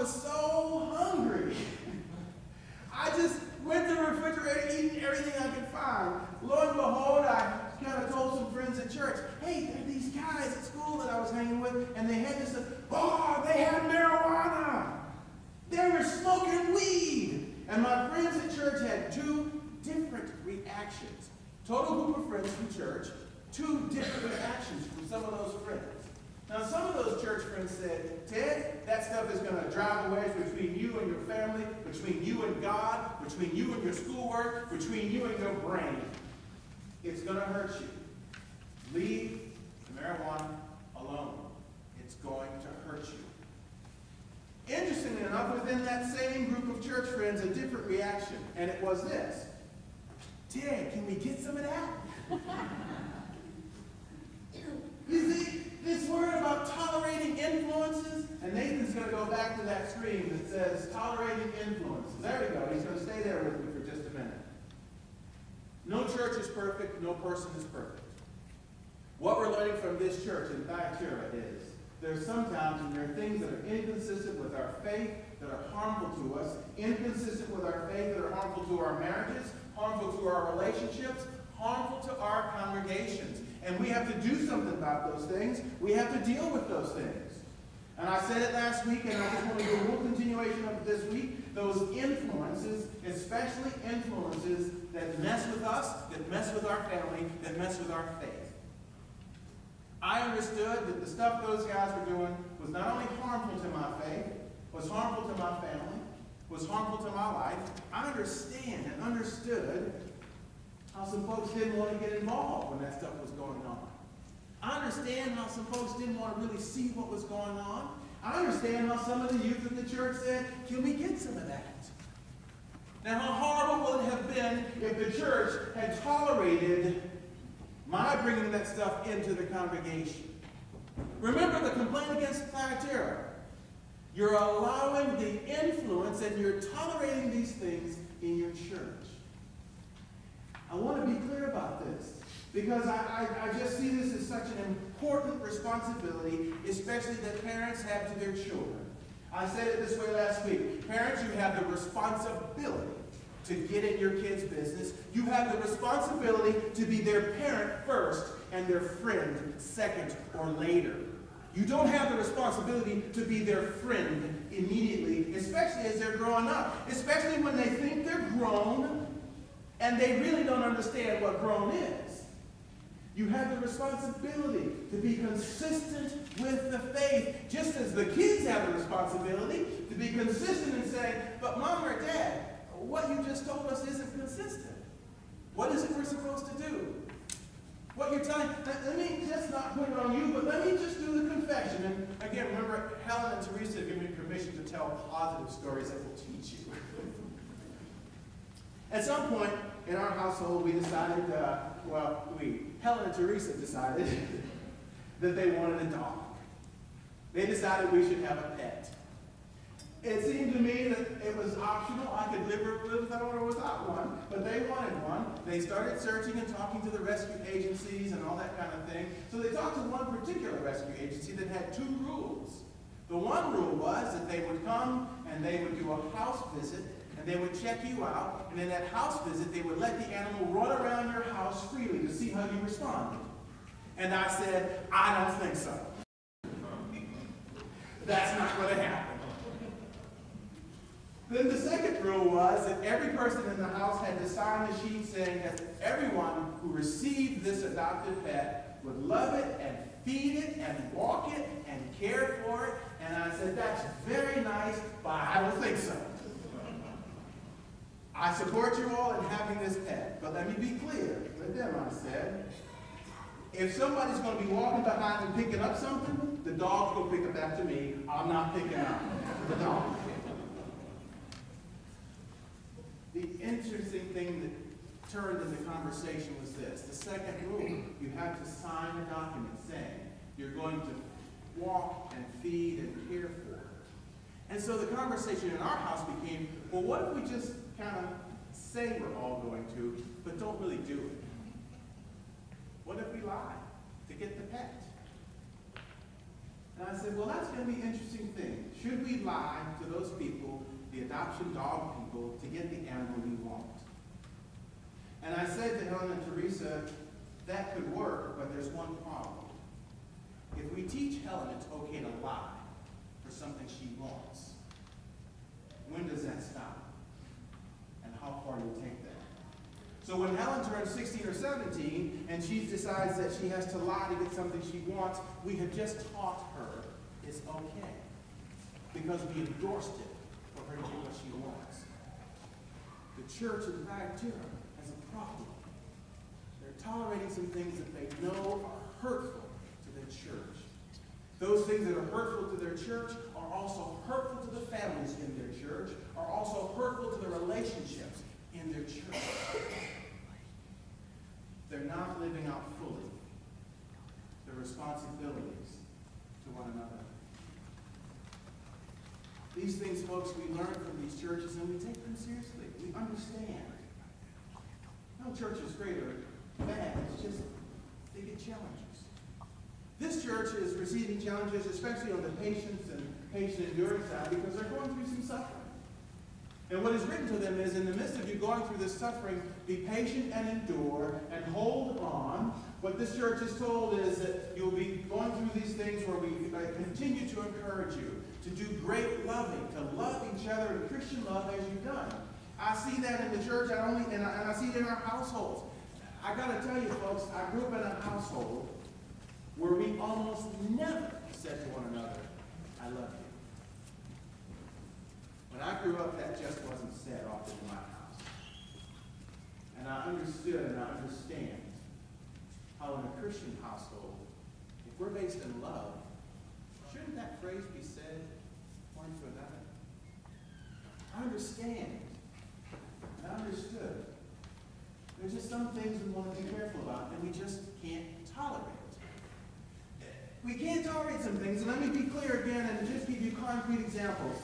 was so hungry. I just went to the refrigerator eating everything I could find. Lo and behold, I kind of told some friends at church, hey, there are these guys at school that I was hanging with, and they had this, they had marijuana. They were smoking weed. And my friends at church had two different reactions. Total group of friends from church, two different reactions from some of those friends. Now, some of those church friends said, Ted, that stuff is going to drive a wedge between you and your family, between you and God, between you and your schoolwork, between you and your brain. It's going to hurt you. Leave the marijuana alone. It's going to hurt you. Interestingly enough, within that same group of church friends, a different reaction, and it was this. Ted, can we get some of that? You see, this word about tolerating influences, and Nathan's going to go back to that screen that says tolerating influences. There we go. He's going to stay there with me for just a minute. No church is perfect. No person is perfect. What we're learning from this church in Thyatira is there's sometimes when there are things that are inconsistent with our faith that are harmful to us, inconsistent with our faith that are harmful to our marriages, harmful to our relationships, harmful to our congregations. And we have to do something about those things. We have to deal with those things. And I said it last week, and I just want to do a little continuation of it this week. Those influences, especially influences that mess with us, that mess with our family, that mess with our faith. I understood that the stuff those guys were doing was not only harmful to my faith, was harmful to my family, was harmful to my life. I understand and understood how some folks didn't want to get involved when that stuff was going on. I understand how some folks didn't want to really see what was going on. I understand how some of the youth of the church said, can we get some of that? Now, how horrible would it have been if the church had tolerated my bringing that stuff into the congregation? Remember the complaint against Thyatira. You're allowing the influence and you're tolerating these things in your church. I want to be clear about this because I just see this as such an important responsibility, especially that parents have to their children. I said it this way last week. Parents, you have the responsibility to get in your kids' business. You have the responsibility to be their parent first and their friend second or later. You don't have the responsibility to be their friend immediately, especially as they're growing up, especially when they think they're grown and they really don't understand what grown is. You have the responsibility to be consistent with the faith, just as the kids have the responsibility to be consistent in saying, but Mom or Dad, what you just told us isn't consistent. What is it we're supposed to do? What you're telling, let me just not put it on you, but let me just do the confession. And again, remember, Helen and Teresa have given me permission to tell positive stories that will teach you. At some point in our household, we decided, Helen and Teresa decided that they wanted a dog. They decided we should have a pet. It seemed to me that it was optional. I could live without or without one, but they wanted one. They started searching and talking to the rescue agencies and all that kind of thing. So they talked to one particular rescue agency that had two rules. The one rule was that they would come and they would do a house visit and they would check you out, and in that house visit they would let the animal run around your house freely to see how you responded. And I said, I don't think so. That's not going to happen. Then the second rule was that every person in the house had to sign a sheet saying that everyone who received this adopted pet would love it and feed it and walk it and care for it. And I said, that's very nice, but I don't think so. I support you all in having this pet, but let me be clear with them, I said. If somebody's going to be walking behind and picking up something, the dog's going to pick it back to me. I'm not picking up the dog. The interesting thing that turned in the conversation was this. The second rule, you have to sign a document saying you're going to walk and feed and care for it. And so the conversation in our house became, well, what if we just kind of say we're all going to, but don't really do it? What if we lie to get the pet? And I said, well, that's going to be an interesting thing. Should we lie to those people, the adoption dog people, to get the animal we want? And I said to Helen and Teresa, that could work, but there's one problem. If we teach Helen it's okay to lie for something she wants, when does that stop? And how far do you take that? So when Helen turns 16 or 17 and she decides that she has to lie to get something she wants, we have just taught her it's okay because we endorsed it for her to get what she wants. The church in Thyatira has a problem. They're tolerating some things that they know are hurtful to their church. Those things that are hurtful to their church are also hurtful to the families in their church, are also hurtful to the relationships in their church. They're not living out fully their responsibilities to one another. These things, folks, we learn from these churches and we take them seriously. We understand. No church is great or bad. It's just they get challenges. This church is receiving challenges, especially on the patience and patient endurance side, because they're going through some suffering. And what is written to them is, in the midst of you going through this suffering, be patient and endure and hold on. What this church is told is that you'll be going through these things where we continue to encourage you to do great loving, to love each other in Christian love as you've done. I see that in the church, and I see it in our households. I got to tell you, folks, I grew up in a household where we almost never said to one another, I love you. When I grew up, that just wasn't said often in my house. And I understood and I understand how in a Christian household, if we're based in love, shouldn't that phrase be said one to another? I understand. And I understood. There's just some things we want to be careful about, and we just can't tolerate. We can't tolerate some things, and let me be clear again and just give you concrete examples.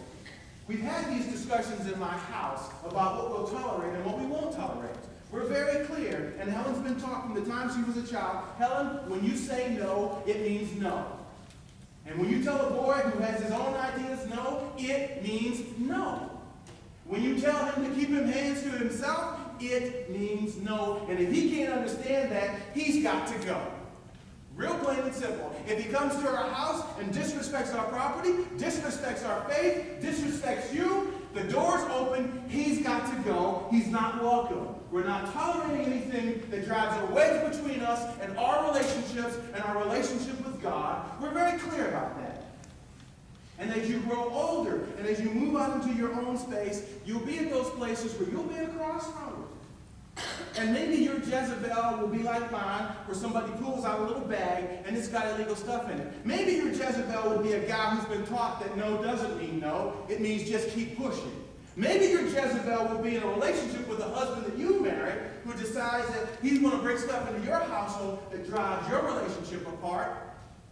We've had these discussions in my house about what we'll tolerate and what we won't tolerate. We're very clear, and Helen's been taught from the time she was a child, Helen, when you say no, it means no. And when you tell a boy who has his own ideas no, it means no. When you tell him to keep his hands to himself, it means no. And if he can't understand that, he's got to go. Real plain and simple. If he comes to our house and disrespects our property, disrespects our faith, disrespects you, the door's open, he's got to go. He's not welcome. We're not tolerating anything that drives a wedge between us and our relationships and our relationship with God. We're very clear about that. And as you grow older and as you move out into your own space, you'll be at those places where you'll be at a crossroads. And maybe your Jezebel will be like mine, where somebody pulls out a little bag and it's got illegal stuff in it. Maybe your Jezebel will be a guy who's been taught that no doesn't mean no. It means just keep pushing. Maybe your Jezebel will be in a relationship with a husband that you married who decides that he's going to bring stuff into your household that drives your relationship apart.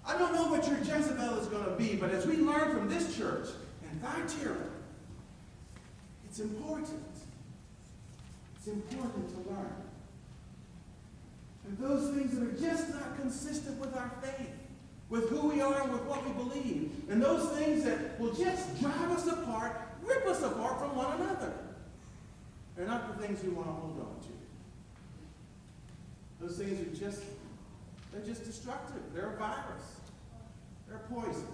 I don't know what your Jezebel is going to be, but as we learn from this church in Thyatira, it's important. It's important to learn. And those things that are just not consistent with our faith, with who we are and with what we believe, and those things that will just drive us apart, rip us apart from one another, they're not the things we want to hold on to. Those things are just, they're just destructive. They're a virus. They're a poison.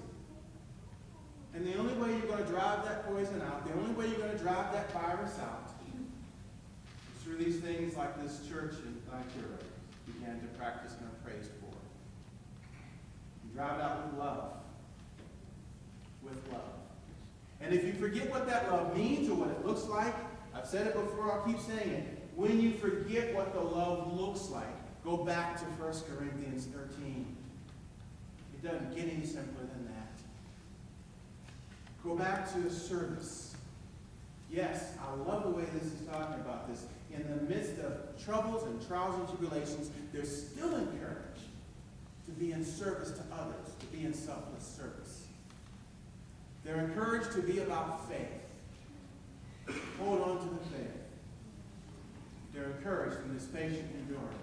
And the only way you're going to drive that poison out, the only way you're going to drive that virus out, is through these things like this church in Thyatira began to practice and are praised for. You drive it out with love. With love. And if you forget what that love means or what it looks like, I've said it before, I'll keep saying it. When you forget what the love looks like, go back to 1 Corinthians 13. It doesn't get any simpler than that. Go back to service. Yes, I love the way this is talking about this. In the midst of troubles and trials and tribulations, they're still encouraged to be in service to others, to be in selfless service. They're encouraged to be about faith. Hold on to the faith. They're encouraged in this patient endurance.